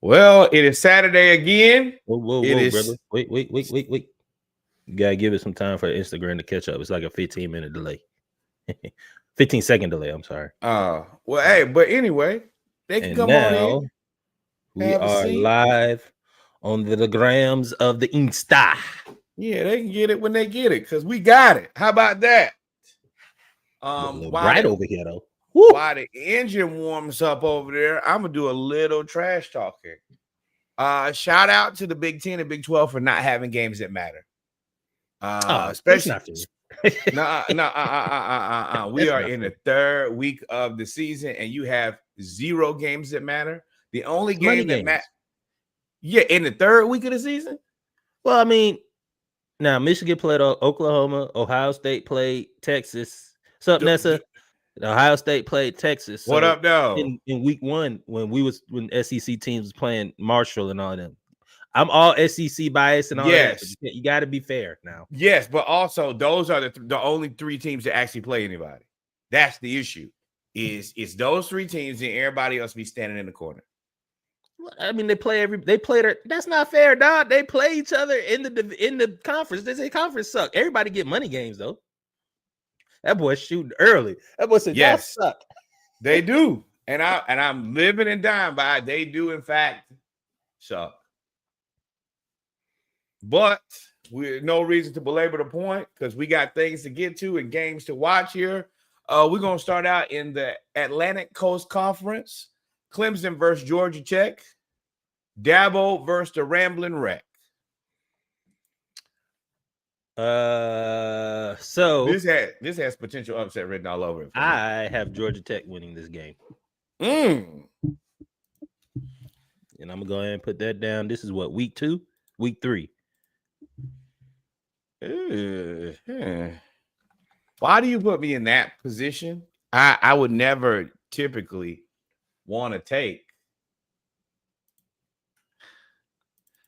Well, it is Saturday again. Whoa, brother. Wait. You gotta give it some time for Instagram to catch up. It's like a 15-minute delay. 15-second delay, I'm sorry. But anyway, they can come on in. We are live on the grams of the Insta. Yeah, they can get it when they get it, because we got it. How about that? Right over here, though. While the engine warms up over there, I'm gonna do a little trash talking. Shout out to the Big 10 and Big 12 for not having games that matter. Especially we are in the third week of the season, and you have 0 games that matter. The only game that matters, in the third week of the season. Well, I mean, now Michigan played Oklahoma, Ohio State played Texas. What's up, Nessa? Ohio State played Texas. What up, though? In week 1, when SEC teams was playing Marshall and all of them. I'm all SEC biased and all that. You got to be fair now. Yes, but also those are the only 3 teams that actually play anybody. That's the issue. It's those 3 teams and everybody else be standing in the corner. I mean, they play that's not fair, dog. They play each other in the conference. They say conference suck. Everybody get money games though. That boy's shooting early. That boy said, "Y'all suck." They do, and I'm living and dying by it. They do, in fact, suck. But we're no reason to belabor the point because we got things to get to and games to watch here. We're going to start out in the Atlantic Coast Conference. Clemson versus Georgia Tech. Dabo versus the Rambling Wreck. So this has potential upset written all over it. I have Georgia Tech winning this game. And I'm going to go ahead and put that down. This is what, week 2? Week 3. Why do you put me in that position? I would never typically want to take.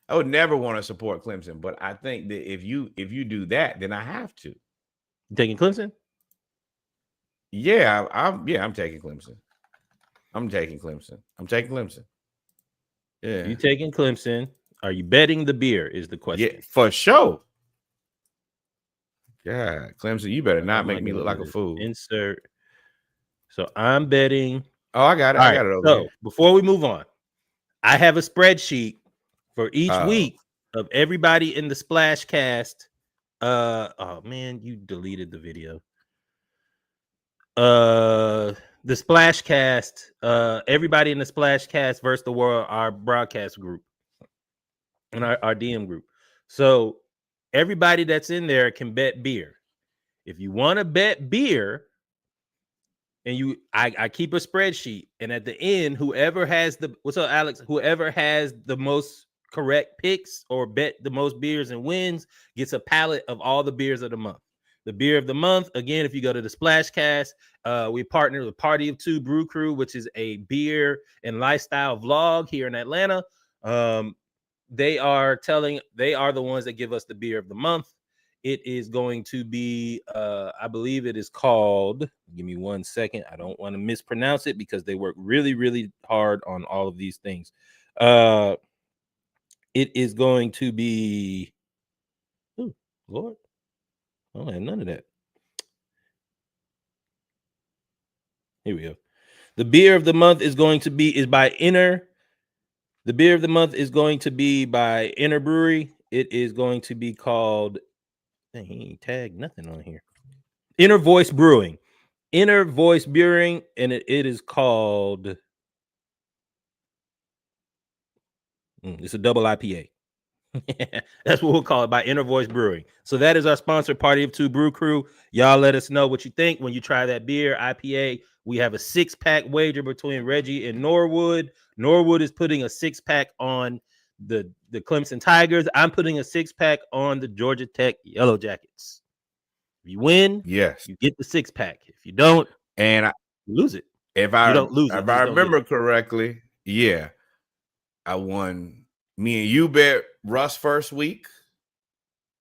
I would never want to support Clemson, but I think that if you do that, then I have to. You taking Clemson? Yeah, I'm taking Clemson. I'm taking Clemson. Yeah. You taking Clemson? Are you betting the beer? Is the question. Yeah, for sure. Yeah, Clemson, you better not make me look like a fool. Insert. So I'm betting. Oh, I got it. I got it over here. Before we move on, I have a spreadsheet for each week of everybody in the Splash Cast. Oh man, you deleted the video. The Splash Cast, everybody in the Splash Cast versus the world, our broadcast group and our DM group. So everybody that's in there can bet beer. If you want to bet beer, and I keep a spreadsheet, and at the end, whoever has what's up, Alex? Whoever has the most correct picks or bet the most beers and wins gets a pallet of all the beers of the month. The beer of the month, again, if you go to the Splash Cast, we partner with Party of 2 Brew Crew, which is a beer and lifestyle vlog here in Atlanta. They are the ones that give us the beer of the month. It is going to be, I believe it is called, give me 1 second. I don't want to mispronounce it because they work really, really hard on all of these things. It is going to be, oh, Lord, I don't have none of that. Here we go. The beer of the month is going to be, by Inner. The beer of the month is going to be by Inner Brewery. It is going to be called, he ain't tagged nothing on here. Inner Voice Brewing. Inner Voice Brewing, and it is called, it's a double IPA. That's what we'll call it, by Inner Voice Brewing. So that is our sponsor, Party of 2 Brew Crew. Y'all let us know what you think when you try that beer, IPA. We have a 6-pack wager between Reggie and Norwood. Norwood is putting a 6-pack on the Clemson Tigers. I'm putting a 6-pack on the Georgia Tech Yellow Jackets. If you win, yes, you get the 6-pack. If you don't, and you lose it. If I remember correctly, yeah, I won. Me and you bet Russ first week,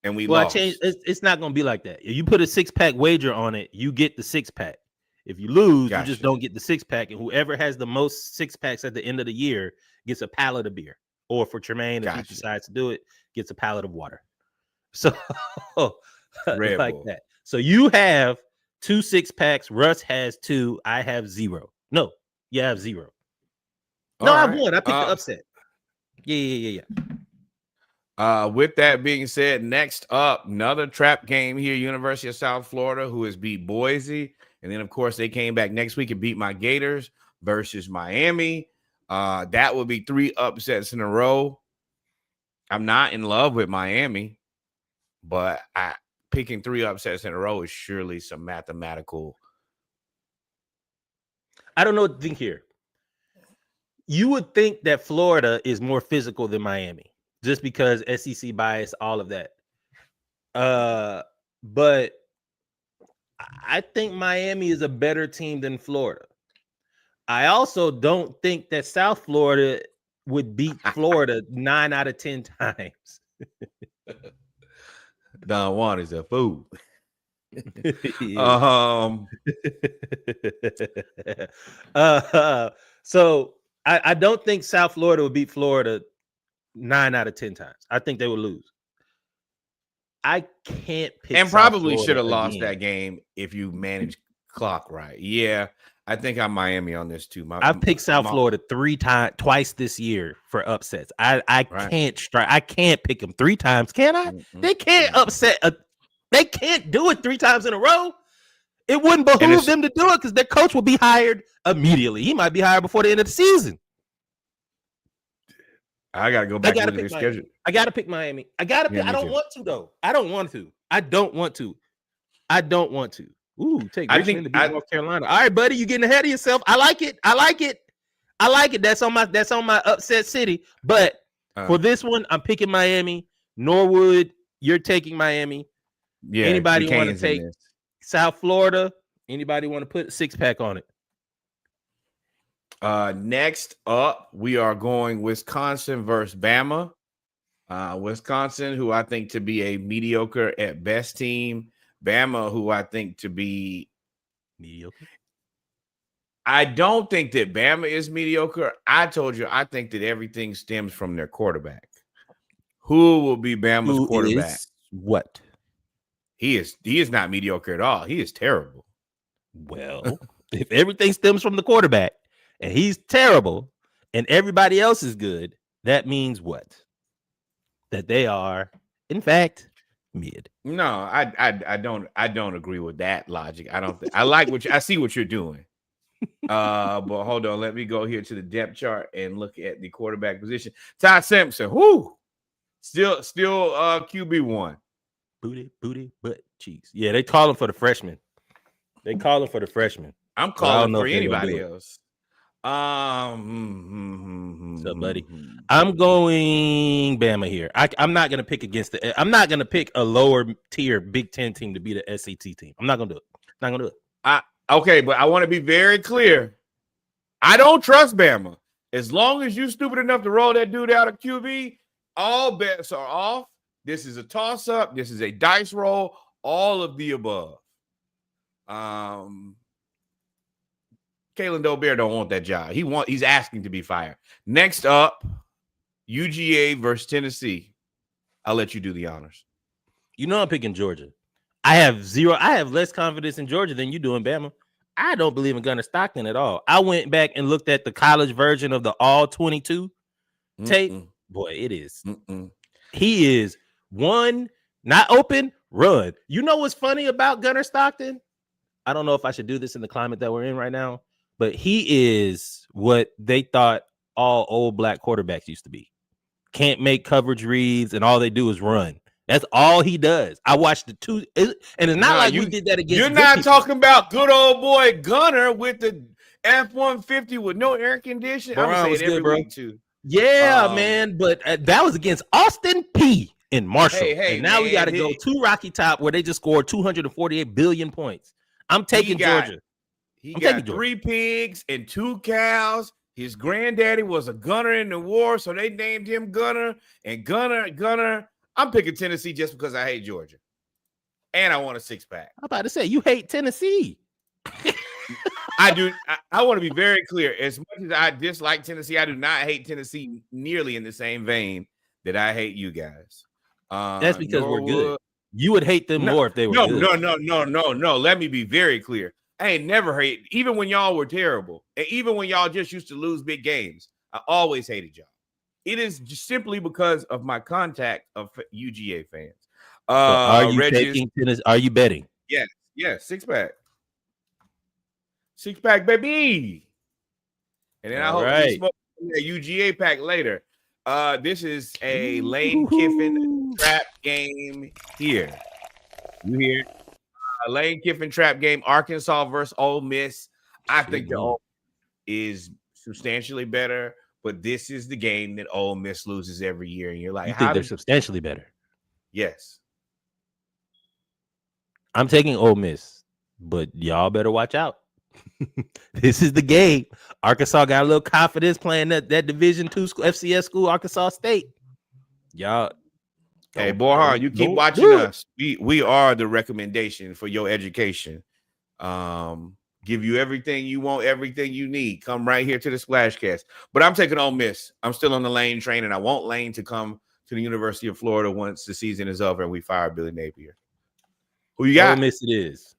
and we lost. I changed. It's not going to be like that. If you put a 6-pack wager on it, you get the 6-pack. If you lose, you Gotcha. just don't get the 6-pack, and whoever has the most 6-packs at the end of the year gets a pallet of beer. Or for Tremaine, if he Gotcha. decides to do it, gets a pallet of water. So Red like Bull. that. So you have 2 6-packs. Russ has 2. I have 0. No, you have 0. No, All I right. won. I picked the upset. Yeah. With that being said, next up, another trap game here, University of South Florida, who has beat Boise. And then, of course, they came back next week and beat my Gators versus Miami. That would be 3 upsets in a row. I'm not in love with Miami, but picking 3 upsets in a row is surely some mathematical. I don't know what to think here. You would think that Florida is more physical than Miami just because SEC bias, all of that. But I think Miami is a better team than Florida. I also don't think that South Florida would beat Florida 9 out of 10 times. Don Juan is a fool. So I don't think South Florida would beat Florida 9 out of 10 times. I think they would lose. I can't pick and South probably Florida should have lost again. that game if you manage clock right. Yeah, I think I'm Miami on this too. I've picked South Florida twice this year for upsets. I can't strike. I can't pick them 3 times. Can I? They can't upset. They can't do it 3 times in a row. It wouldn't behoove them to do it because their coach will be hired immediately. He might be hired before the end of the season. I gotta go back and look at their schedule. I gotta pick Miami. I don't want to though. I don't want to. Ooh, take Richmond to beat North Carolina. All right, buddy, you getting ahead of yourself. I like it. That's on my upset city. But for this one, I'm picking Miami. Norwood, you're taking Miami. Yeah. Anybody want to take South Florida? Anybody want to put a 6-pack on it? Next up, we are going Wisconsin versus Bama. Wisconsin, who I think to be a mediocre at best team. Bama, who I think to be mediocre. I don't think that Bama is mediocre. I told you, I think that everything stems from their quarterback. Who will be Bama's quarterback? What? He is not mediocre at all. He is terrible. Well, if everything stems from the quarterback and he's terrible and everybody else is good, that means what? That they are, in fact, mid. No, I don't agree with that logic. I don't think I like I see what you're doing. But hold on, let me go here to the depth chart and look at the quarterback position. Ty Simpson, still QB1. Booty, butt cheeks. Yeah, they call him for the freshman. I'm calling for anybody else. What's up, buddy? I'm going Bama here. I'm not gonna pick I'm not gonna pick a lower tier Big Ten team to be the SAT team. I'm not gonna do it. Okay, but I want to be very clear. I don't trust Bama. As long as you're stupid enough to roll that dude out of QB, all bets are off. This is a toss-up. This is a dice roll. All of the above. Kalen Dolbear don't want that job. He's asking to be fired. Next up, UGA versus Tennessee. I'll let you do the honors. You know I'm picking Georgia. I have less confidence in Georgia than you do in Bama. I don't believe in Gunnar Stockton at all. I went back and looked at the college version of the all 22 tape. Boy, it is. He is one, not open, run. You know what's funny about Gunnar Stockton? I don't know if I should do this in the climate that we're in right now, but he is what they thought all old black quarterbacks used to be. Can't make coverage reads, and all they do is run. That's all he does. I watched the 2, and it's not we did that against. You're not talking about good old boy Gunner with the F-150 with no air conditioning. I'm saying every week too. Yeah, man, but that was against Austin P in Marshall. Hey, and now we got to go to Rocky Top where they just scored 248 billion points. I'm taking Georgia. He got 3 pigs and 2 cows. His granddaddy was a gunner in the war, so they named him Gunner. And Gunner. I'm picking Tennessee just because I hate Georgia. And I want a 6-pack. I'm about to say, you hate Tennessee. I do. I want to be very clear. As much as I dislike Tennessee, I do not hate Tennessee nearly in the same vein that I hate you guys. That's because we're good. Norwood. You would hate them more if they were good. No. Let me be very clear. I ain't never hate, even when y'all were terrible, and even when y'all just used to lose big games. I always hated y'all. It is just simply because of my contact of UGA fans. So are you Regis, taking Tennessee? Are you betting? yes, 6-pack. 6-pack, baby. And then I hope we smoke a UGA pack later. This is a Lane Kiffin trap game here. You hear? A Lane Kiffin trap game, Arkansas versus Ole Miss. I think the Ole is substantially better, but this is the game that Ole Miss loses every year. And you're like, you think they're substantially better? Yes. I'm taking Ole Miss, but y'all better watch out. This is the game. Arkansas got a little confidence playing that Division II school, FCS school, Arkansas State. Y'all. Hey, Borhan, you keep watching us. We are the recommendation for your education. Give you everything you want, everything you need. Come right here to the Splashcast. But I'm taking Ole Miss. I'm still on the Lane train, and I want Lane to come to the University of Florida once the season is over and we fire Billy Napier. Who you got? Ole Miss it is.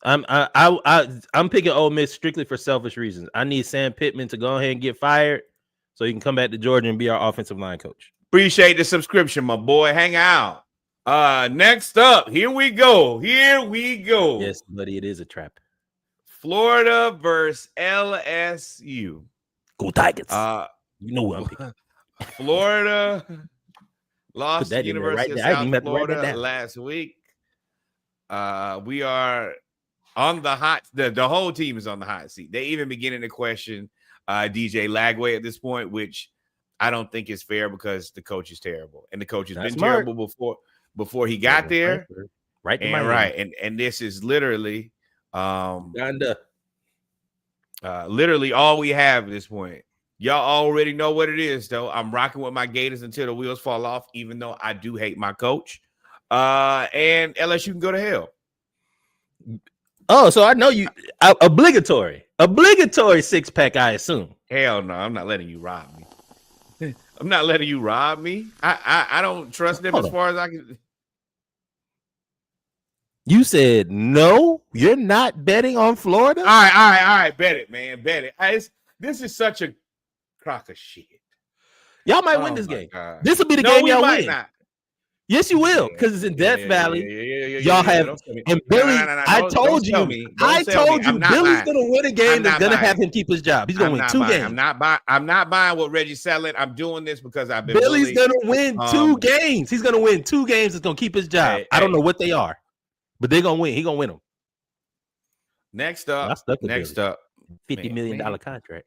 I'm picking Ole Miss strictly for selfish reasons. I need Sam Pittman to go ahead and get fired so he can come back to Georgia and be our offensive line coach. Appreciate the subscription, my boy. Hang out. Next up, here we go. Yes, buddy, it is a trap. Florida versus LSU. Go Tigers. You know what I'm picking. Florida lost to the University of South Florida last week. We are on the hot. The whole team is on the hot seat. They even beginning to question DJ Lagway at this point, which I don't think is fair because the coach is terrible, and the coach has been terrible before he got there. Right, and this is literally literally all we have at this point. Y'all already know what it is, though. I'm rocking with my Gators until the wheels fall off, even though I do hate my coach. And LSU can go to hell. Oh, so I know you obligatory 6-pack, I assume. Hell no, I'm not letting you rob me. I'm not letting you rob me. I don't trust them as far as I can. You said no, you're not betting on Florida? All right. Bet it, man. Bet it. This is such a crock of shit. Y'all might win this game. This will be the game y'all win. Not. Yes, you will, because it's in Death Valley. Y'all have and Billy. I told you, Billy's gonna win a game that's gonna have him keep his job. He's gonna win 2 games. I'm not buying what Reggie's selling. I'm doing this because I've been. Billy's gonna win 2 games. He's gonna win 2 games. That's gonna keep his job. I don't know what they are, but they're gonna win. He's gonna win them. Next up, $50 million contract.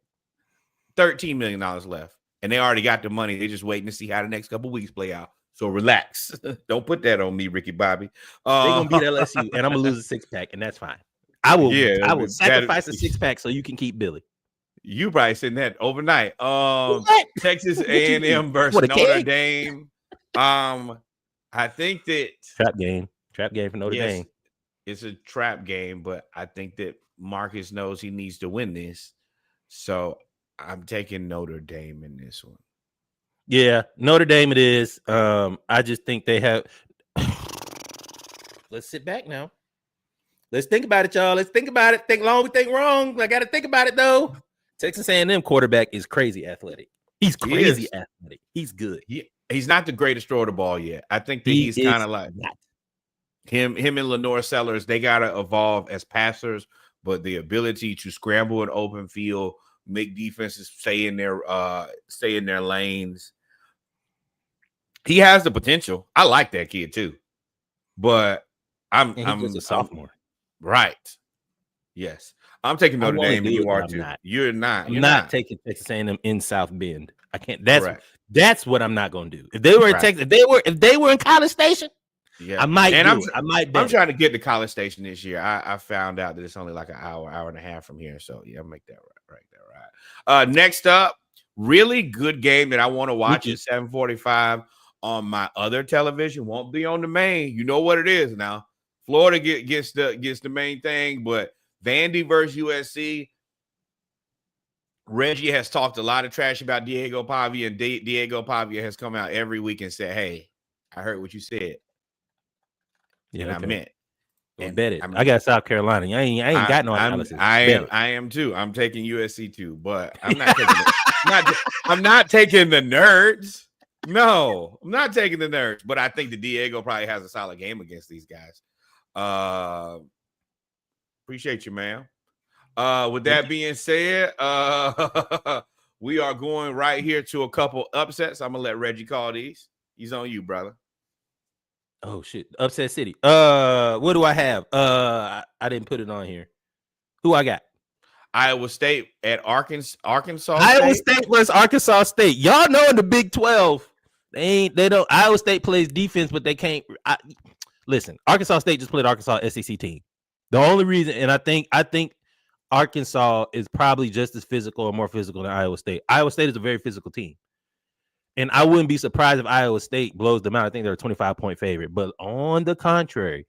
$13 million left, and they already got the money. They're just waiting to see how the next couple weeks play out. So relax. Don't put that on me, Ricky Bobby. They're gonna beat LSU, and I'm gonna lose a 6-pack, and that's fine. I will sacrifice a 6-pack so you can keep Billy. You probably sitting that overnight. Texas A&M versus Notre Dame. I think that trap game for Notre Dame. It's a trap game, but I think that Marcus knows he needs to win this. So I'm taking Notre Dame in this one. Yeah, Notre Dame it is. I just think they have. Let's sit back now. Let's think about it, y'all. Let's think about it. Think long, think wrong. I got to think about it, though. Texas A&M quarterback is crazy athletic. He's crazy athletic. He's good. He's not the greatest thrower of the ball yet. I think that he's kind of like him and Lenore Sellers. They got to evolve as passers, but the ability to scramble an open field, make defenses stay in their lanes. He has the potential. I like that kid too, but I'm a sophomore, right? Yes, I'm taking Notre Dame, and you are too. You're not. I'm not taking Texas A&M in South Bend. I can't. That's what I'm not going to do. If they were in Texas, if they were in College Station, I might. I'm trying to get to College Station this year. I found out that it's only like an hour and a half from here. So yeah, I'll make that right. Next up, really good game that I want to watch at 7:45 on my other television. Won't be on the main. You know what it is now. Florida gets the main thing, but Vandy versus USC. Reggie has talked a lot of trash about Diego Pavia, and Diego Pavia has come out every week and said, "Hey, I heard what you said, and I meant." And bet it. I got South Carolina. I ain't got no analysis. I am too. I'm taking USC too, but I'm not taking I'm not taking the nerds. No, I'm not taking the nerds, but I think the Diego probably has a solid game against these guys. Appreciate you, man. With that being said, we are going right here to a couple upsets. I'm gonna let Reggie call these. He's on you, brother. Oh shit. Upset City. What do I have? I didn't put it on here. Who I got? Iowa State at Arkansas. Iowa State versus Arkansas State. Y'all know in the Big 12, they don't. Iowa State plays defense, but they can't. Listen, Arkansas State just played Arkansas SEC team. The only reason, and I think Arkansas is probably just as physical or more physical than Iowa State. Iowa State is a very physical team. And I wouldn't be surprised if Iowa State blows them out. I think they're a 25-point favorite. But on the contrary,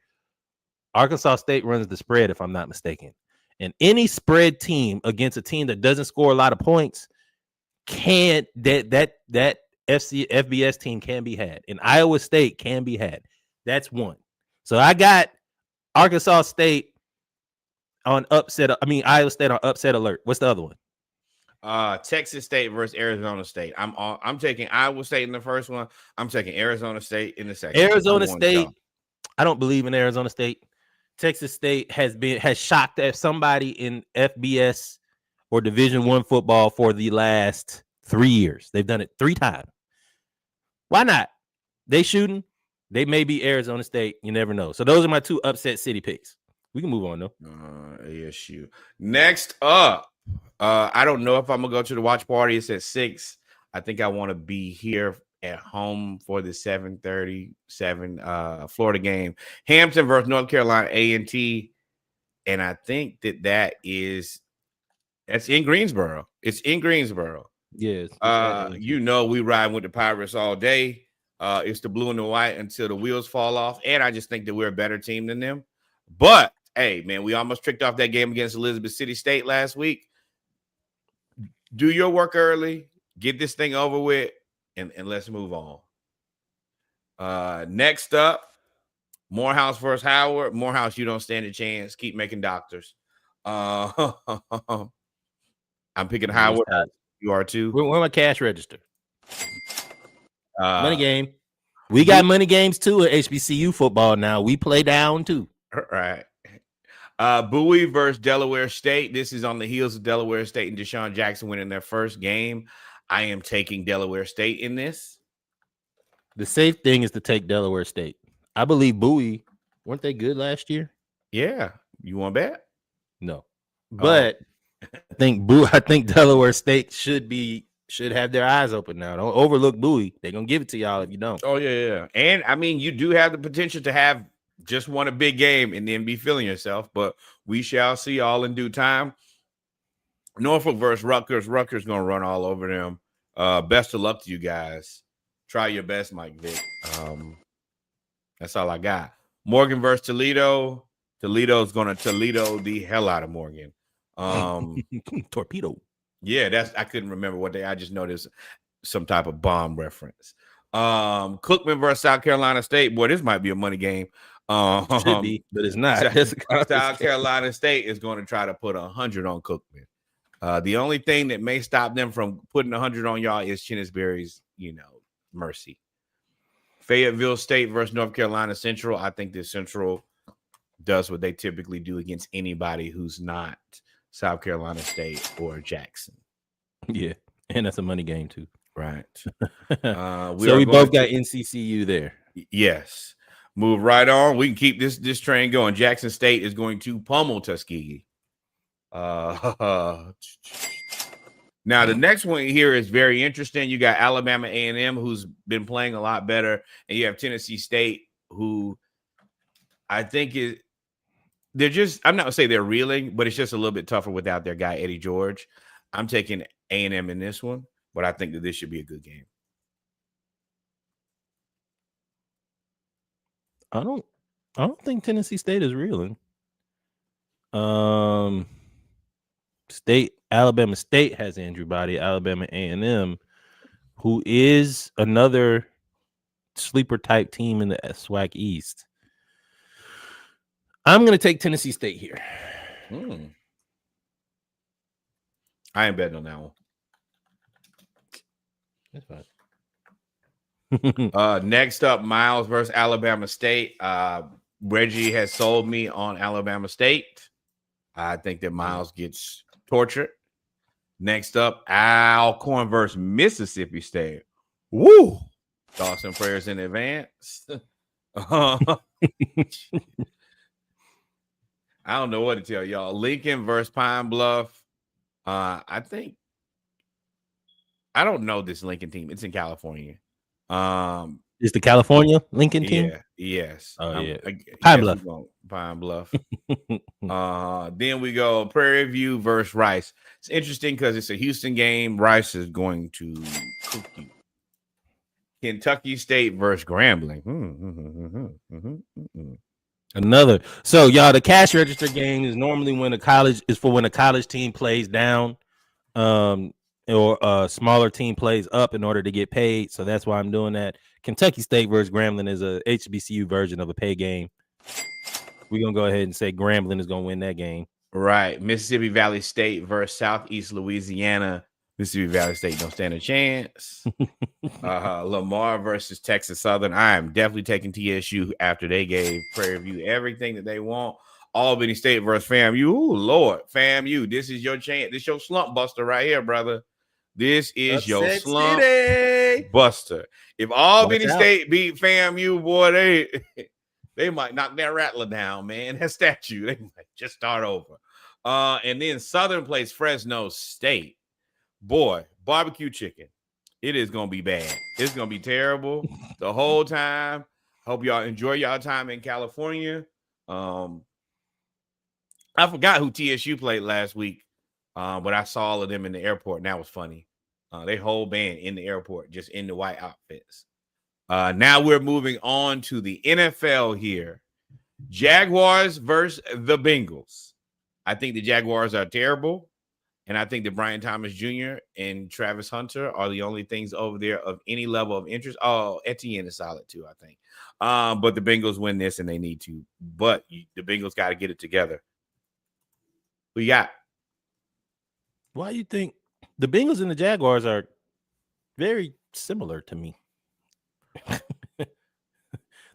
Arkansas State runs the spread, if I'm not mistaken. And any spread team against a team that doesn't score a lot of points that FBS team can be had. And Iowa State can be had. That's one. So I got Arkansas State on upset. Iowa State on upset alert. What's the other one? Texas State versus Arizona State. I'm taking Iowa State in the first one. I'm taking Arizona State in the second. Arizona State. I don't believe in Arizona State. Texas State has shocked at somebody in FBS or Division I football for the last 3 years. They've done it 3 times. Why not? They shooting. They may be Arizona State. You never know. So those are my 2 upset city picks. We can move on though. ASU. Next up. I don't know if I'm gonna go to the watch party. It's at 6. I think I want to be here at home for the 7:37 Florida game. Hampton versus North Carolina A&T, and I think that's in Greensboro. It's in Greensboro. Yes. We ride with the Pirates all day. It's the blue and the white until the wheels fall off, and I just think that we're a better team than them. But hey, man, we almost tricked off that game against Elizabeth City State last week. Do your work early, get this thing over with, and let's move on. Next up, Morehouse versus Howard. Morehouse, you don't stand a chance. Keep making doctors. I'm picking Howard. You are too. Where my cash register? Money game. We got money games too at HBCU football now. We play down too. All right. Bowie versus Delaware State. This is on the heels of Delaware State and Deshaun Jackson winning their first game. I am taking Delaware State in this. The safe thing is to take Delaware State. I believe Bowie, weren't they good last year? Yeah. You want to bet? No. But I think Delaware State should have their eyes open now. Don't overlook Bowie. They're going to give it to y'all if you don't. Oh, yeah. And, you do have the potential to have just won a big game and then be feeling yourself, but we shall see all in due time. Norfolk versus Rutgers. Rutgers going to run all over them. Best of luck to you guys. Try your best, Mike Vick. That's all I got. Morgan versus Toledo. Toledo's going to Toledo the hell out of Morgan. Torpedo. Yeah, I couldn't remember I just noticed some type of bomb reference. Cookman versus South Carolina State. Boy, this might be a money game. Should be, but it's not. South Carolina State is going to try to put 100 on Cookman. The only thing that may stop them from putting 100 on y'all is Chinnisberry's, mercy. Fayetteville State versus North Carolina Central. I think that Central does what they typically do against anybody who's not South Carolina State or Jackson. Yeah, and that's a money game too. Right. So we both got NCCU there. Yes. Move right on. We can keep this train going. Jackson State is going to pummel Tuskegee. Now the next one here is very interesting. You got Alabama A&M, who's been playing a lot better, and you have Tennessee State, who I think I'm not gonna say they're reeling, but it's just a little bit tougher without their guy Eddie George. I'm taking A&M in this one, but I think that this should be a good game. I don't think Tennessee State is reeling. Alabama State has Andrew Body. Alabama A&M, who is another sleeper type team in the SWAC East. I'm going to take Tennessee State here. I ain't betting on that one. That's fine. Next up, Miles versus Alabama State. Reggie has sold me on Alabama State. I think that Miles gets tortured. Next up, Alcorn versus Mississippi State. Woo! Thoughts and prayers in advance. I don't know what to tell y'all. Lincoln versus Pine Bluff. I don't know this Lincoln team. It's in California. Is the California Lincoln team? Yeah, yes. Oh, yeah. Pine Bluff. Pine Bluff. Then we go Prairie View versus Rice. It's interesting because it's a Houston game. Rice is going to cook you. Kentucky State versus Grambling. Another. So, y'all, the cash register game is normally when a college team plays down, or a smaller team plays up in order to get paid. So that's why I'm doing that. Kentucky State versus Grambling is a HBCU version of a pay game. We're going to go ahead and say Grambling is going to win that game. Right. Mississippi Valley State versus Southeast Louisiana. Mississippi Valley State don't stand a chance. Lamar versus Texas Southern. I am definitely taking TSU after they gave Prairie View everything that they want. Albany State versus FAMU. Ooh, Lord, FAMU. This is your chance. This is your slump buster right here, brother. This is your slump buster. If Albany State beat FAMU, boy, they might knock that Rattler down, man. That statue, they might just start over. And then Southern plays Fresno State. Boy, barbecue chicken. It is going to be bad. It's going to be terrible the whole time. Hope y'all enjoy y'all time in California. I forgot who TSU played last week, but I saw all of them in the airport, and that was funny. They whole band in the airport, just in the white outfits. Now we're moving on to the NFL here. Jaguars versus the Bengals. I think the Jaguars are terrible, and I think that Brian Thomas Jr. and Travis Hunter are the only things over there of any level of interest. Oh, Etienne is solid too, I think. But the Bengals win this, and they need to. But the Bengals got to get it together. Who you got? Why do you think the Bengals and the Jaguars are very similar to me?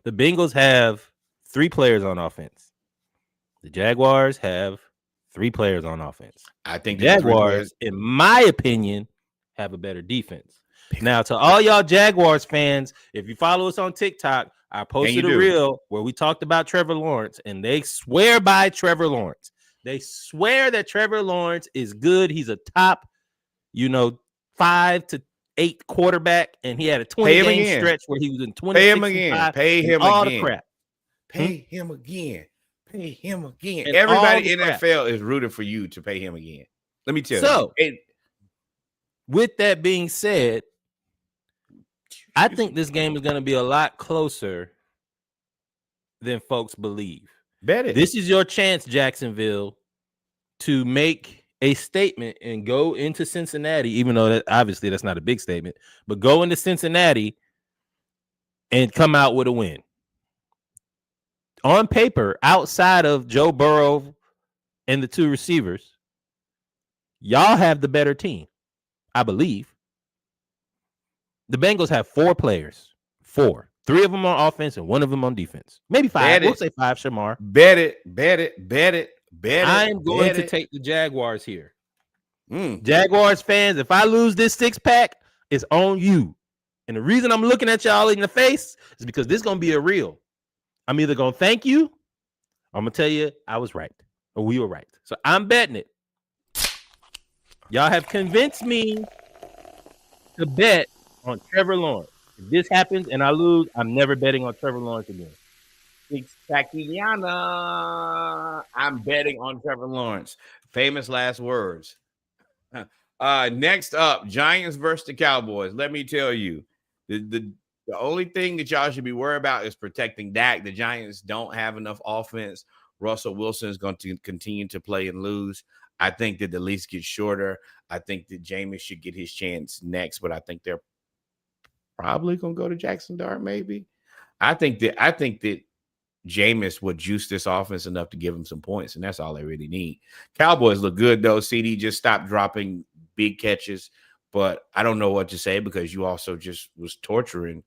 The Bengals have 3 players on offense. The Jaguars have 3 players on offense. I think the Jaguars, in my opinion, have a better defense. Now, to all y'all Jaguars fans, if you follow us on TikTok, I posted a reel where we talked about Trevor Lawrence, and they swear by Trevor Lawrence. They swear that Trevor Lawrence is good. He's a top, 5 to 8 quarterback, and he had a 20-game stretch where he was in 26. Pay him again. Pay him all again. The crap. Pay him again. Pay him again. And everybody in the NFL is rooting for you to pay him again. Let me tell you. So, with that being said, I think this game is going to be a lot closer than folks believe. Bet it. This is your chance, Jacksonville, to make a statement and go into Cincinnati, even though that obviously that's not a big statement, but go into Cincinnati and come out with a win. On paper, outside of Joe Burrow and the 2 receivers, y'all have the better team, I believe. The Bengals have 4 players. 4. 3 of them on offense and 1 of them on defense. Maybe 5. We'll say 5, Shamar. Bet it. I am going to take the Jaguars here. Jaguars fans, if I lose this 6-pack, it's on you. And the reason I'm looking at y'all in the face is because this is going to be a real. I'm either going to thank you, or I'm going to tell you I was right, or we were right. So I'm betting it. Y'all have convinced me to bet on Trevor Lawrence. If this happens and I lose, I'm never betting on Trevor Lawrence again. I'm betting on Trevor Lawrence. Famous last words. Next up, Giants versus the Cowboys. Let me tell you, the only thing that y'all should be worried about is protecting Dak. The Giants don't have enough offense Russell Wilson is going to continue to play and lose. I think that the leash gets shorter. I think that Jameis should get his chance next, but I think they're probably going to go to Jackson Dart. Maybe. I think that Jameis would juice this offense enough to give him some points, and that's all they really need. Cowboys look good though. CD just stopped dropping big catches, but I don't know what to say because you also just was torturing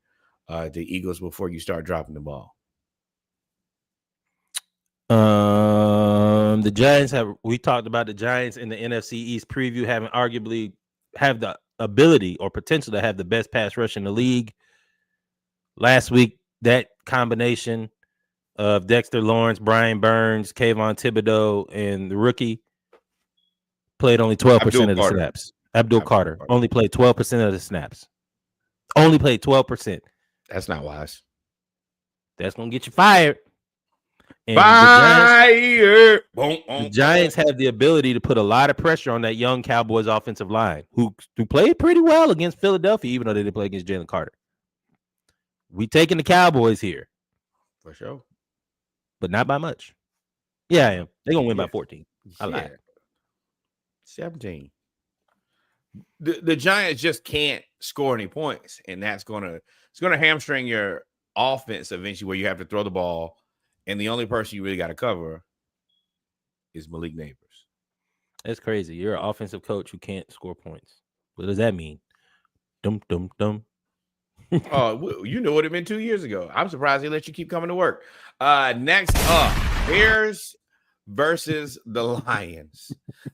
the Eagles before you start dropping the ball. The Giants we talked about the Giants in the NFC East preview having arguably have the ability or potential to have the best pass rush in the league. Last week, that combination of Dexter Lawrence, Brian Burns, Kayvon Thibodeau, and the rookie played only 12% of the snaps. Abdul Carter only played 12% of the snaps. Only played 12%. That's not wise. That's going to get you fired. And the Giants have the ability to put a lot of pressure on that young Cowboys offensive line, who played pretty well against Philadelphia, even though they didn't play against Jalen Carter. We taking the Cowboys here. For sure. But not by much. Yeah, I am. They're going to win by 14. I lied. 17. The Giants just can't score any points, and it's going to hamstring your offense eventually, where you have to throw the ball, and the only person you really got to cover is Malik Neighbors. That's crazy. You're an offensive coach who can't score points. What does that mean? Dum dum dum. Oh, you knew what it meant 2 years ago. I'm surprised they let you keep coming to work. Next up, Bears versus the Lions.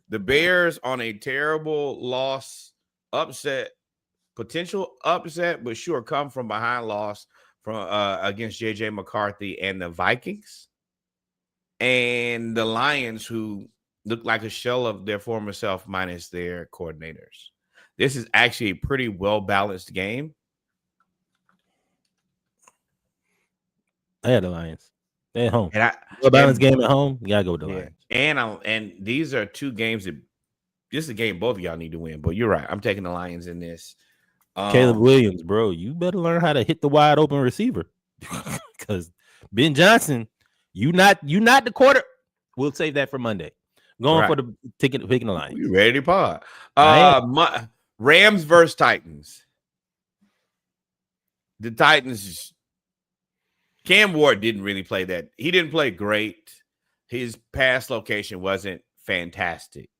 The Bears on a terrible loss, potential upset, but sure, come from behind loss from against JJ McCarthy and the Vikings. And the Lions, who look like a shell of their former self minus their coordinators. This is actually a pretty well-balanced game. I had the Lions. They're at home. And balanced game at home. You gotta go with the Lions. And these are two games that this is a game both of y'all need to win. But you're right. I'm taking the Lions in this. Caleb Williams, bro, you better learn how to hit the wide open receiver. Because Ben Johnson, you not the quarter. We'll save that for Monday. Going for the ticket, picking the Lions. You ready to pod? Rams versus Titans. The Titans. Cam Ward didn't really play that. He didn't play great. His pass location wasn't fantastic,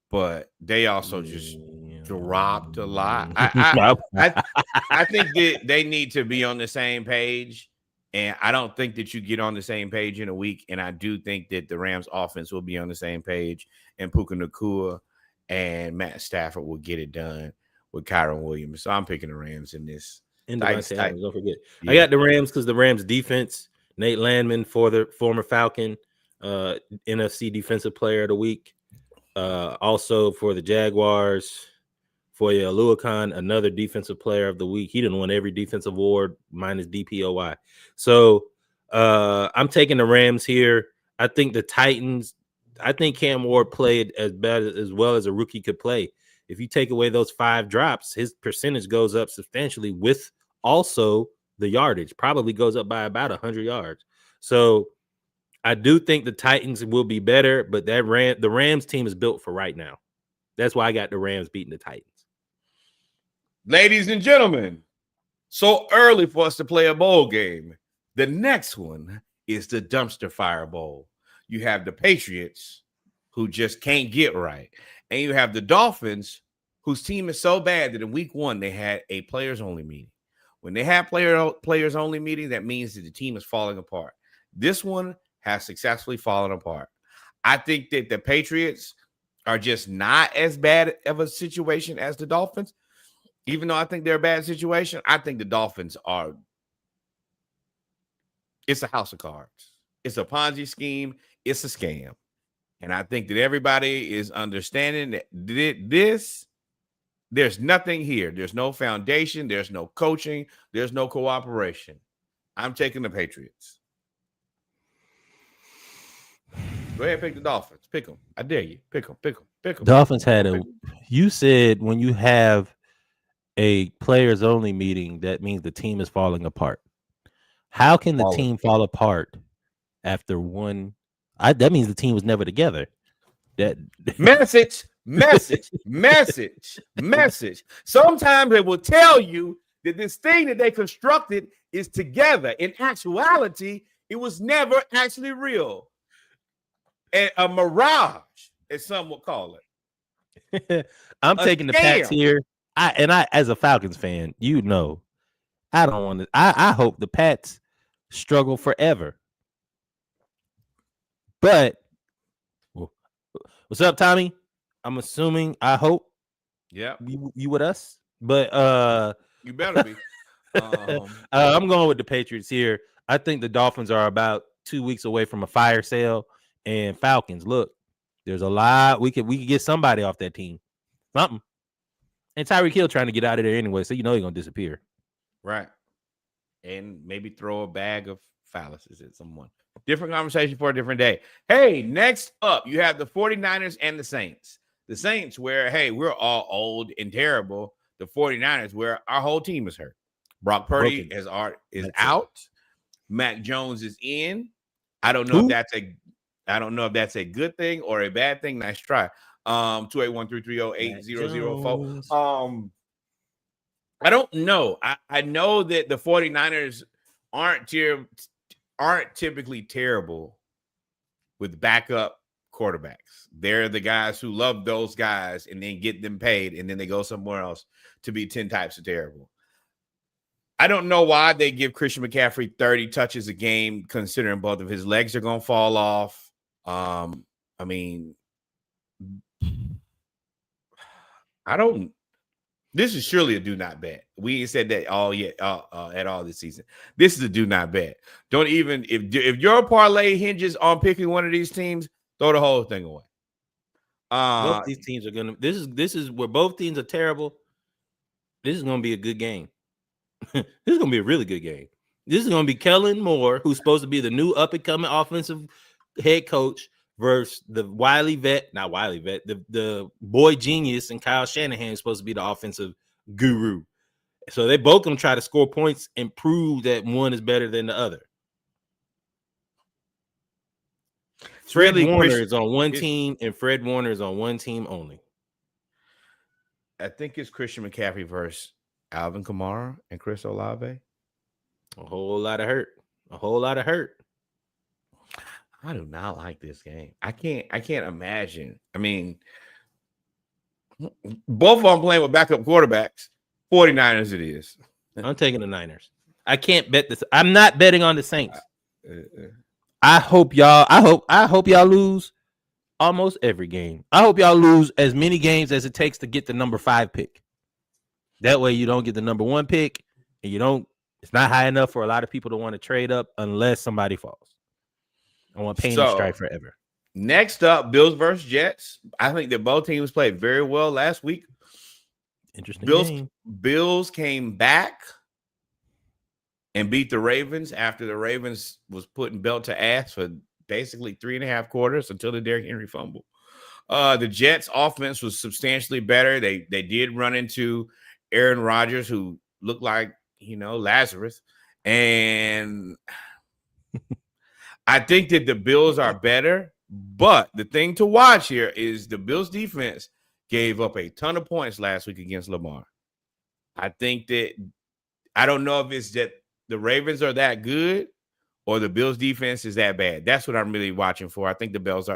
but they also just dropped a lot. I think that they need to be on the same page, and I don't think that you get on the same page in a week. And I do think that the Rams offense will be on the same page, and Puka Nacua and Matt Stafford will get it done with Kyron Williams. So I'm picking the Rams in this. And don't forget. Yeah. I got the Rams because the Rams defense, Nate Landman, for the former Falcon, NFC Defensive Player of the Week. Also for the Jaguars, for Oluokun, another Defensive Player of the Week. He didn't win every defensive award minus DPOY. So I'm taking the Rams here. I think the Titans, I think Cam Ward played as well as a rookie could play. If you take away those 5 drops, his percentage goes up substantially with also the yardage, probably goes up by about 100 yards. So I do think the Titans will be better, but the Rams team is built for right now. That's why I got the Rams beating the Titans. Ladies and gentlemen, so early for us to play a bowl game. The next one is the Dumpster Fire Bowl. You have the Patriots, who just can't get right. And you have the Dolphins, whose team is so bad that in week 1, they had a players-only meeting. When they have players-only meeting, that means that the team is falling apart. This one has successfully fallen apart. I think that the Patriots are just not as bad of a situation as the Dolphins. Even though I think they're a bad situation, I think the Dolphins are – it's a house of cards. It's a Ponzi scheme. It's a scam. And I think that everybody is understanding that there's nothing here. There's no foundation. There's no coaching. There's no cooperation. I'm taking the Patriots. Go ahead and pick the Dolphins. Pick them. I dare you. Pick them. Dolphins had you said when you have a players-only meeting, that means the team is falling apart. How can the team fall apart after one That means the team was never together. That Message. Sometimes they will tell you that this thing that they constructed is together. In actuality, it was never actually real. And a mirage, as some would call it. I'm taking the Pats here. I as a Falcons fan, I don't want to. I hope the Pats struggle forever. But what's up, Tommy? I'm assuming. I hope. Yeah, you with us, but you better be. I'm going with the Patriots here. I think the Dolphins are about 2 weeks away from a fire sale, and Falcons. Look, there's a lot we could get somebody off that team, something. And Tyreek Hill trying to get out of there anyway, so he's gonna disappear, right? And maybe throw a bag of fallacies at someone. Different conversation for a different day. Hey, next up, you have the 49ers and the Saints. The Saints, where, hey, we're all old and terrible. The 49ers, where our whole team is hurt. Brock Purdy is out. Mac Jones is in. I don't know if that's a good thing or a bad thing. Nice try. 281-330-8004. I don't know. I know that the 49ers aren't typically terrible with backup quarterbacks. They're the guys who love those guys and then get them paid, and then they go somewhere else to be 10 types of terrible. I don't know why they give Christian McCaffrey 30 touches a game, considering both of his legs are going to fall off. I mean, this is surely a do not bet. We ain't said that at all this season. This is a do not bet. Don't even, if your parlay hinges on picking one of these teams, throw the whole thing away. Both these teams are gonna. This is where both teams are terrible. This is gonna be a good game. This is gonna be a really good game. This is gonna be Kellen Moore, who's supposed to be the new up and coming offensive head coach, versus the the boy genius and Kyle Shanahan is supposed to be the offensive guru. So they both gonna try to score points and prove that one is better than the other. Fred Warner is on one team, and Fred Warner is on one team only. I think it's Christian McCaffrey versus Alvin Kamara and Chris Olave. A whole lot of hurt. I do not like this game. I can't imagine. I mean, both of them playing with backup quarterbacks. 49ers it is. I'm taking the Niners. I can't bet this. I'm not betting on the Saints. I hope y'all lose almost every game. I hope y'all lose as many games as it takes to get the number 5 pick. That way you don't get the number 1 pick, and it's not high enough for a lot of people to want to trade up unless somebody falls. I want pain and strife forever. Next up, Bills versus Jets. I think that both teams played very well last week. Interesting game. Bills came back and beat the Ravens after the Ravens was putting belt to ass for basically 3.5 quarters until the Derrick Henry fumble. The Jets offense was substantially better. They did run into Aaron Rodgers, who looked like, Lazarus. And I think that the Bills are better, but the thing to watch here is the Bills defense gave up a ton of points last week against Lamar. I don't know if it's that the Ravens are that good or the Bills defense is that bad. That's what I'm really watching for. I think the Bills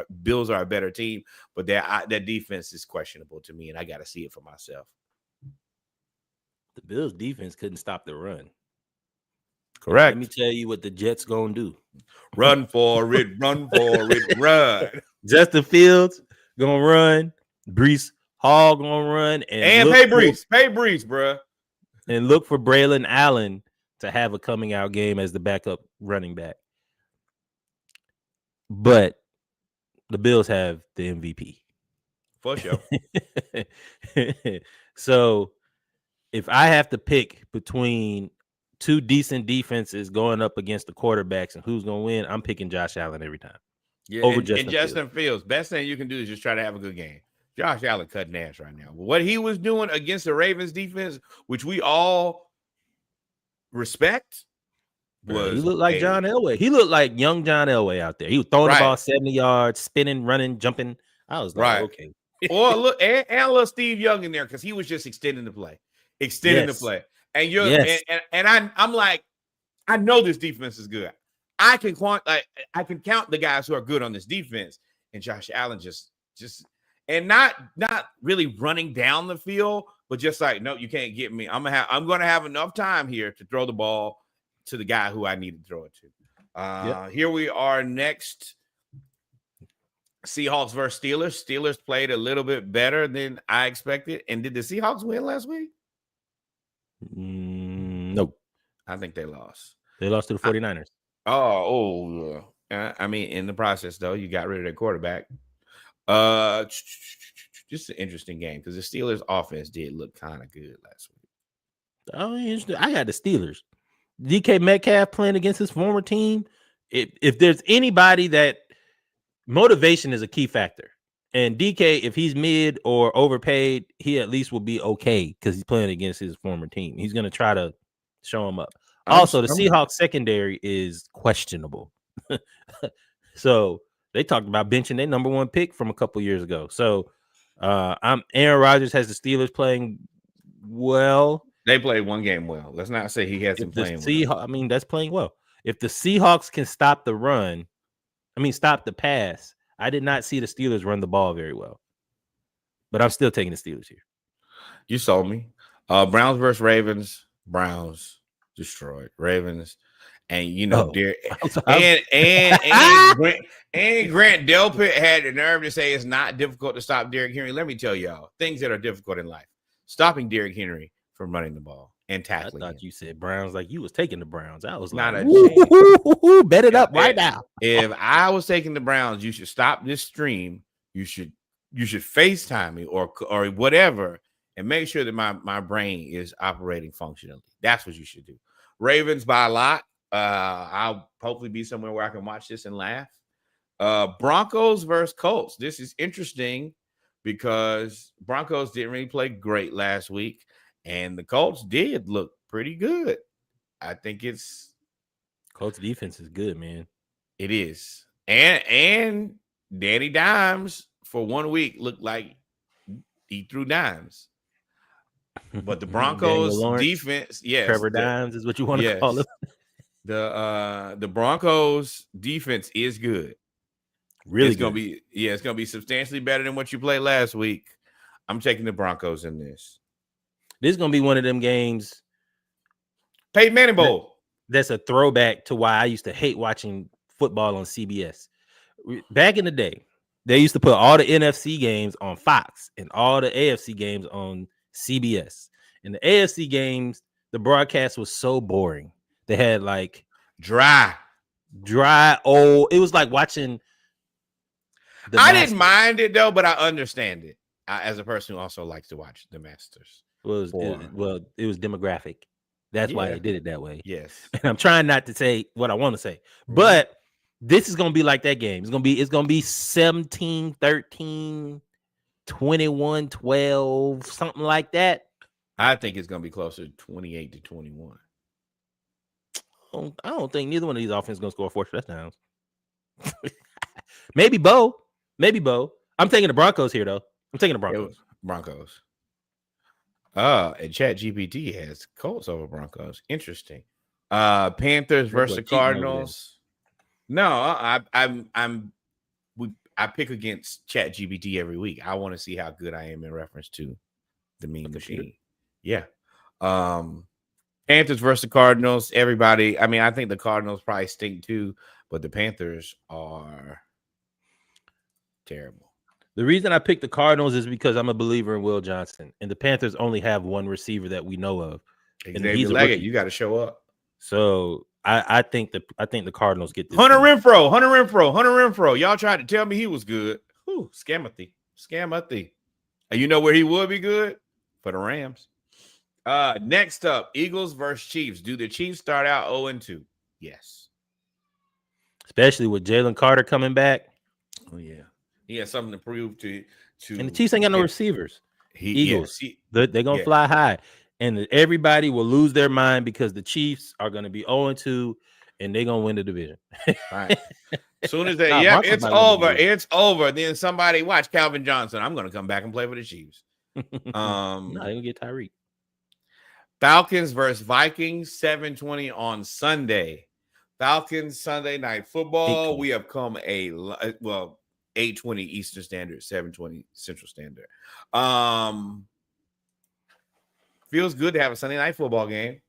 are a better team, but that defense is questionable to me, and I got to see it for myself. The Bills defense couldn't stop the run. Correct. Let me tell you what the Jets gonna do. Run for it, run. Justin Fields gonna run. Breece Hall gonna run. And pay Breece, bro. And look for Braylon Allen to have a coming out game as the backup running back. But the Bills have the MVP. For sure. So if I have to pick between two decent defenses going up against the quarterbacks and who's going to win, I'm picking Josh Allen every time. Yeah, over Justin Fields. Best thing you can do is just try to have a good game. Josh Allen cutting ass right now. What he was doing against the Ravens defense, which we all respect, Bro, he was looked like John Elway. He looked like young John Elway out there. He was throwing the ball 70 yards, spinning, running, jumping. I was like, okay. Or look, and a little Steve Young in there because he was just extending the play. And I'm like, I know this defense is good. I can count the guys who are good on this defense. And Josh Allen just and not really running down the field, but just like, no, you can't get me. I'm gonna have enough time here to throw the ball to the guy who I need to throw it to. Here we are next. Seahawks versus Steelers. Steelers played a little bit better than I expected. And did the Seahawks win last week? Nope. I think they lost. They lost to the 49ers. I mean, in the process, though, you got rid of their quarterback. Just an interesting game because the Steelers' offense did look kind of good last week. Oh, interesting. I got the Steelers. DK Metcalf playing against his former team. If there's anybody that motivation is a key factor, and DK, if he's mid or overpaid, he at least will be okay because he's playing against his former team. He's going to try to show him up. Also, the Seahawks secondary is questionable. So they talked about benching their number one pick from a couple years ago. So Aaron Rodgers has the Steelers playing well. They played one game well. Let's not say he hasn't playing well. I mean, that's playing well. If the Seahawks can stop the run, stop the pass, I did not see the Steelers run the ball very well. But I'm still taking the Steelers here. You sold me. Browns versus Ravens. Browns destroyed. Ravens. And Grant Delpit had the nerve to say it's not difficult to stop Derrick Henry. Let me tell y'all things that are difficult in life. Stopping Derrick Henry from running the ball and tackling. I thought you said Browns like you was taking the Browns. I was not like, bet it up right now. If I was taking the Browns, you should stop this stream. You should FaceTime me or whatever and make sure that my brain is operating functionally. That's what you should do. Ravens by a lot. I'll hopefully be somewhere where I can watch this and laugh. Broncos versus Colts. This is interesting because Broncos didn't really play great last week, and the Colts did look pretty good. I think Colts defense is good, man. It is. And Danny Dimes for 1 week looked like he threw dimes. But the Broncos defense, yes. Trevor Dimes is what you want to call it. The Broncos defense is good. Really, it's gonna be substantially better than what you played last week. I'm taking the Broncos in this. This is gonna be one of them games. Peyton Manning Bowl. That's a throwback to why I used to hate watching football on CBS. Back in the day, they used to put all the NFC games on Fox and all the AFC games on CBS. And the AFC games, the broadcast was so boring. They had like dry old. It was like watching. I didn't mind it though, but I understand it as a person who also likes to watch the Masters. It was demographic. That's why they did it that way. Yes. And I'm trying not to say what I want to say, but this is going to be like that game. It's going to be 17-13, 21-12, something like that. I think it's going to be closer to 28-21. I don't think neither one of these offenses going to score 4 touchdowns. Maybe Bo. I'm taking the Broncos here, though. I'm taking the Broncos. And ChatGPT has Colts over Broncos. Interesting. Panthers versus the Cardinals. No, I pick against ChatGPT every week. I want to see how good I am in reference to the mean machine. Yeah. Panthers versus the Cardinals. Everybody. I mean, I think the Cardinals probably stink too, but the Panthers are terrible. The reason I picked the Cardinals is because I'm a believer in Will Johnson, and the Panthers only have one receiver that we know of. Xavier Leggett, you got to show up. So I think the Cardinals get this. Hunter Renfrow. Y'all tried to tell me he was good. Whew, Scamothy. And you know where he would be good? For the Rams. Next up, Eagles versus Chiefs. Do the Chiefs start out 0-2? Yes. Especially with Jalen Carter coming back. Oh yeah. He has something to prove to and the Chiefs ain't got no receivers. Eagles, they're gonna fly high. and everybody will lose their mind because the Chiefs are going to be 0-2, and they're going to win the division. Right. As soon as they, Nah, yeah, Broncos it's might win the over. division. It's over. Then somebody watch Calvin Johnson. I'm going to come back and play for the Chiefs. No, they're going to get Tyreek. Falcons versus Vikings, 7:20 on Sunday. Falcons Sunday Night Football. 8:20. We have come 8:20 Eastern Standard, 7:20 Central Standard. Feels good to have a Sunday Night Football game.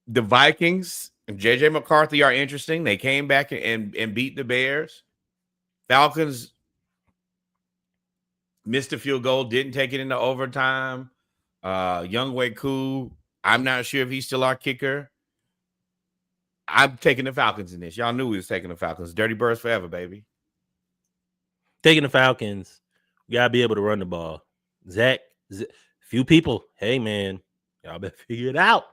The Vikings and JJ McCarthy are interesting. They came back and beat the Bears. Falcons missed a field goal, didn't take it into overtime. Younghoe Koo, I'm not sure if he's still our kicker. I'm taking the Falcons in this. Y'all knew we was taking the Falcons. Dirty Birds forever, baby. Taking the Falcons, you got to be able to run the ball. Zach, few people, hey, man, y'all better figure it out.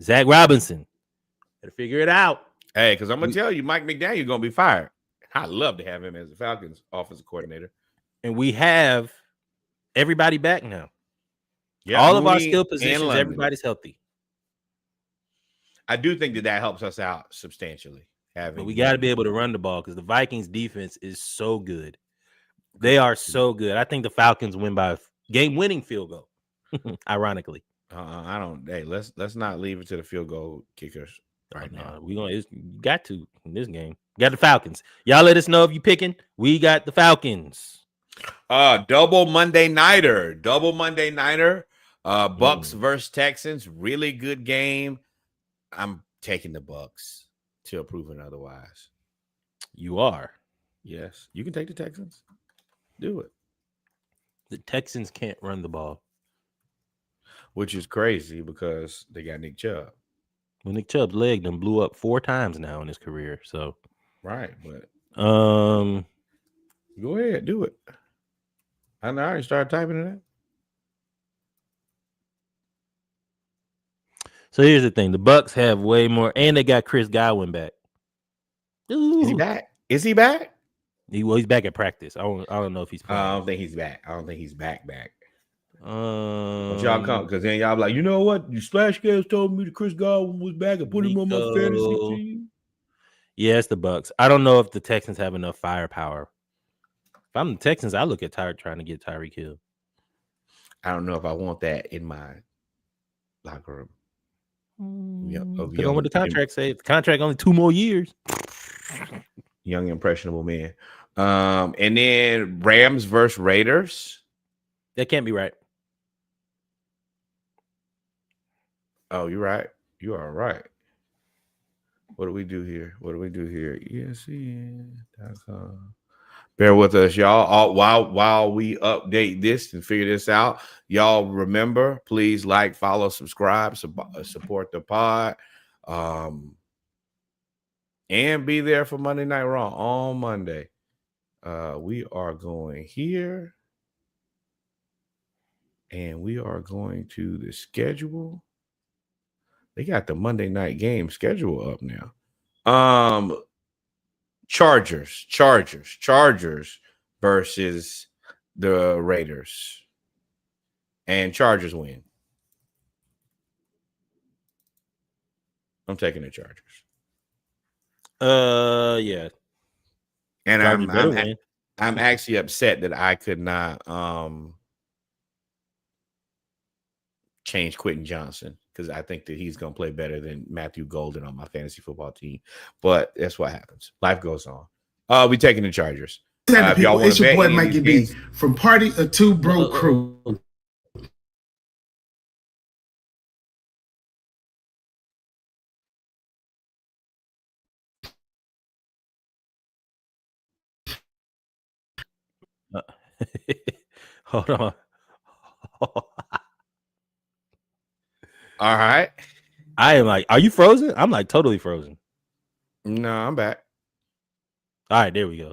Zach Robinson, better figure it out. Hey, because I'm going to tell you, Mike McDaniel going to be fired. I'd love to have him as the Falcons offensive coordinator. And we have everybody back now. Yeah, all of our Mooney skill and positions, London. everybody's healthy. I do think that helps us out substantially. But we got to be able to run the ball because the Vikings defense is so good. They are so good. I think the Falcons win by a game-winning field goal. Ironically, I don't. Hey, let's not leave it to the field goal kickers right now. We gonna got to in this game. Got the Falcons. Y'all let us know if you picking. We got the Falcons. Double Monday nighter. Bucks versus Texans. Really good game. I'm taking the Bucks till proven otherwise. You are. Yes, you can take the Texans. Do it. The Texans can't run the ball, which is crazy because they got Nick Chubb. Well, Nick Chubb's leg done blew up 4 times now in his career. So right, but go ahead, do it. I know I already started typing it. So here's the thing: the Bucks have way more, and they got Chris Godwin back. Ooh. Is he back? Is he back? He's back at practice. I don't know if he's playing. I don't think he's back. I don't think he's back. But y'all come because then y'all be like, you know what? You Splash Cast told me that Chris Godwin was back and put him on my fantasy team. Yeah, it's the Bucks. I don't know if the Texans have enough firepower. If I'm the Texans, I look at trying to get Tyreek Hill. I don't know if I want that in my locker room. Depending on what the contract says. The contract only 2 more years. Young impressionable man. And then Rams versus Raiders. That can't be right. Oh, you're right. You are right. What do we do here? ESPN.com. Bear with us, y'all. While we update this and figure this out, y'all remember, please like, follow, subscribe, support the pod, and be there for Monday Night Raw on Monday. We are going here, and we are going to the schedule. They got the Monday night game schedule up now. Chargers versus the Raiders. And Chargers win. I'm taking the Chargers. Yeah. And I'm actually upset that I could not change Quentin Johnson because I think that he's going to play better than Matthew Golden on my fantasy football team. But that's what happens. Life goes on. We taking the Chargers. It's your boy Mikey B from Party of Two Bro Crew. Hold on. All right. I am like, are you frozen? I'm like totally frozen. No, I'm back. All right, there we go.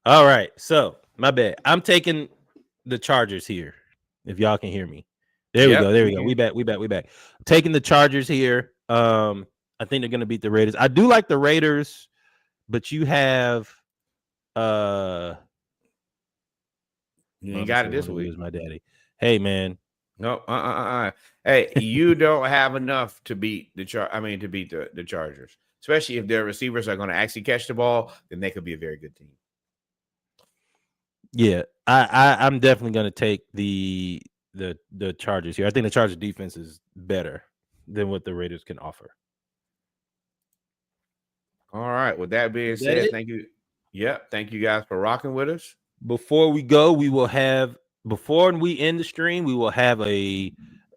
All right, so my bad. I'm taking the Chargers here. If y'all can hear me, there we go. We back. I'm taking the Chargers here. I think they're gonna beat the Raiders. I do like the Raiders, but you have you ain't got it this week. My daddy. Hey man, No, Hey, you don't have enough to beat the to beat the Chargers, especially if their receivers are going to actually catch the ball. Then they could be a very good team. Yeah, I'm definitely going to take the Chargers here. I think the Chargers defense is better than what the Raiders can offer. All right. With that being said, thank you. Yeah, thank you guys for rocking with us. Before we go, we will have before we end the stream, we will have a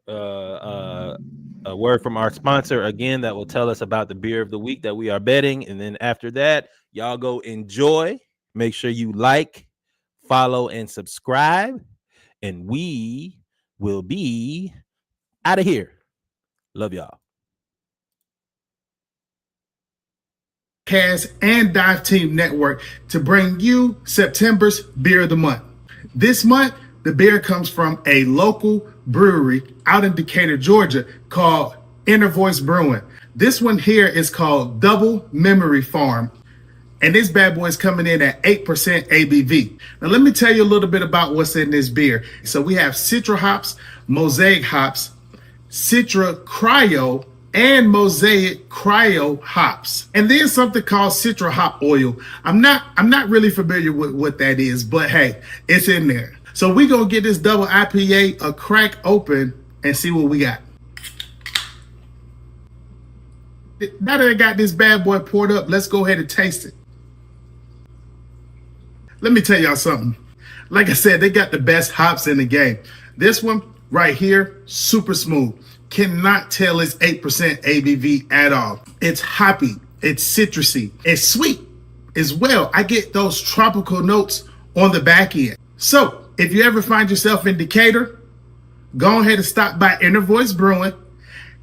word from our sponsor again that will tell us about the beer of the week that we are betting, and then after that, y'all go enjoy. Make sure you like, follow, and subscribe, and we will be out of here. Love y'all. Podcast and Dive Team Network to bring you September's Beer of the Month. This month, the beer comes from a local brewery out in Decatur, Georgia called Inner Voice Brewing. This one here is called Double Memory Farm. And this bad boy is coming in at 8% ABV. Now, let me tell you a little bit about what's in this beer. So we have Citra hops, Mosaic hops, Citra Cryo, and Mosaic Cryo hops. And then something called Citra hop oil. I'm not really familiar with what that is, but hey, it's in there. So we gonna get this double IPA a crack open and see what we got. Now that I got this bad boy poured up, let's go ahead and taste it. Let me tell y'all something. Like I said, they got the best hops in the game. This one right here, super smooth. Cannot tell it's 8% ABV at all. It's hoppy, it's citrusy, it's sweet as well. I get those tropical notes on the back end. So if you ever find yourself in Decatur, go ahead and stop by Inner Voice Brewing,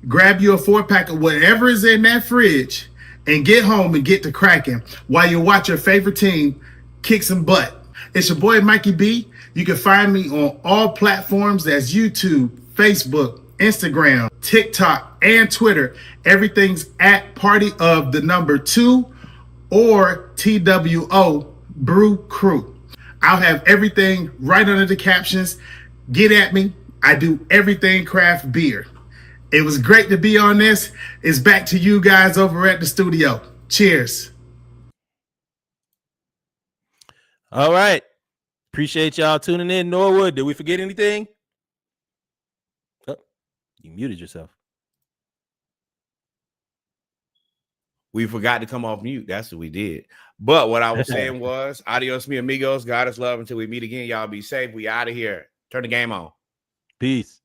grab you a 4-pack of whatever is in that fridge, and get home and get to cracking while you watch your favorite team kick some butt. It's your boy Mikey B. You can find me on all platforms. That's YouTube, Facebook, Instagram, TikTok, and Twitter. Everything's at Party of the Number 2 or TWO Brew Crew. I'll have everything right under the captions. Get at me. I do everything craft beer. It was great to be on this. It's back to you guys over at the studio. Cheers. All right. Appreciate y'all tuning in. Norwood, did we forget anything? Oh, you muted yourself. We forgot to come off mute. That's what we did. But what I was saying was, adios, mi amigos. God is love until we meet again. Y'all be safe. We out of here. Turn the game on. Peace.